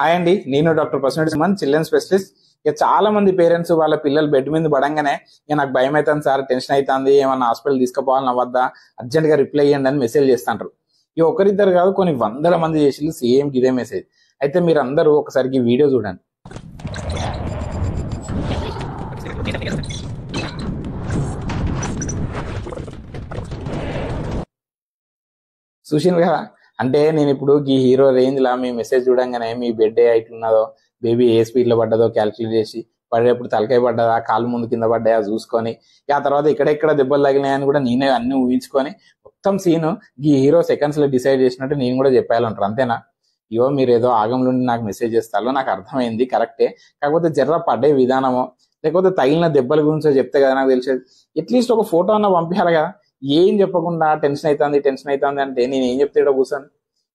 Hi అండి, నేను doctor personal Suman, children specialist. ఇక చాలా మంది పేరెంట్స్ వాళ్ళ పిల్లలు బెడ్ మీద పడంగానే ఇక నాకు భయం అవుతుంది సార్, టెన్షన్ అవుతుంది, ఏమన్నా హాస్పిటల్ తీసుకుపోవాలని వద్దా, అర్జెంట్ గా రిప్లై ఇవ్వండి అని మెసేజ్ చేస్తుంటారు. ఇక ఒకరిద్దరు కాదు, కొన్ని వందల మంది చేసి సేమ్ ఇదే మెసేజ్. అయితే మీరు అందరూ ఒకసారి ఈ వీడియో చూడండి. చూసింది కదా, అంటే నేను ఇప్పుడు ఈ హీరో రేంజ్ లా మీ మెసేజ్ చూడంగానే మీ బెడ్ ఎట్లున్నదో, బేబీ ఏ స్పీడ్ లో పడ్డదో క్యాల్కులేట్ చేసి, పడేటప్పుడు తలకాయ పడ్డదా, కాలు ముందు కింద పడ్డాయా చూసుకొని, ఆ తర్వాత ఎక్కడెక్కడ దెబ్బలు తగిలినాయని కూడా నేనే అన్ని ఊహించుకొని మొత్తం సీన్ ఈ హీరో సెకండ్స్ లో డిసైడ్ చేసినట్టు నేను కూడా చెప్పాలంటారు. అంతేనా? ఇవో మీరు ఏదో ఆగంలో నాకు మెసేజ్ చేస్తారో నాకు అర్థమైంది, కరెక్టే. కాకపోతే జర్ర పడ్డే విధానమో లేకపోతే తగిలిన దెబ్బల గురించో చెప్తే కదా నాకు తెలిసేది. అట్లీస్ట్ ఒక ఫోటో అన్న పంపించాలి కదా. ఏం చెప్పకుండా టెన్షన్ అవుతుంది అంటే నేను ఏం చెప్తే కూర్చొని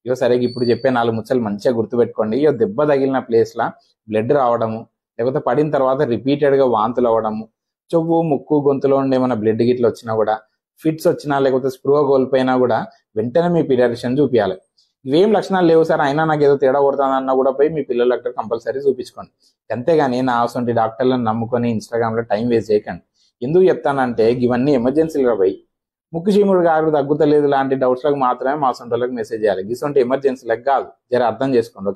ఇగో సరే ఇప్పుడు చెప్పే 4 ముచ్చలు మంచిగా గుర్తుపెట్టుకోండి. ఇగో దెబ్బ తగిలిన ప్లేస్ లా బ్లడ్ రావడము, లేకపోతే పడిన తర్వాత రిపీటెడ్ గా వాంతులు అవ్వడము, చెవు ముక్కు గొంతులో ఉండే ఏమైనా బ్లడ్ గిట్లు వచ్చినా కూడా, ఫిట్స్ వచ్చినా లేకపోతే స్పృహ కోల్పోయినా కూడా వెంటనే మీ పీడియాట్రిషియన్ చూపించాలి. ఇవేం లక్షణాలు లేవు సార్, అయినా నాకు ఏదో తేడా కొడుతుందన్నా కూడా పోయి మీ పిల్లల డాక్టర్ కంపల్సరీ చూపించుకోండి. అంతేగాని నా అవసరం డాక్టర్లను నమ్ముకొని ఇన్స్టాగ్రామ్ లో టైం వేస్ట్ చేయకండి. ఎందుకు చెప్తానంటే ఇవన్నీ ఎమర్జెన్సీలుగా పోయి ముక్కు చీముడు గారు తగ్గుతలేదు లాంటి డౌట్స్ లకు మాత్రమే మా సొంతలకు మెసేజ్ చేయాలి. ఇటువంటి ఎమర్జెన్సీలకు కాదు. జర అర్థం చేసుకోండి.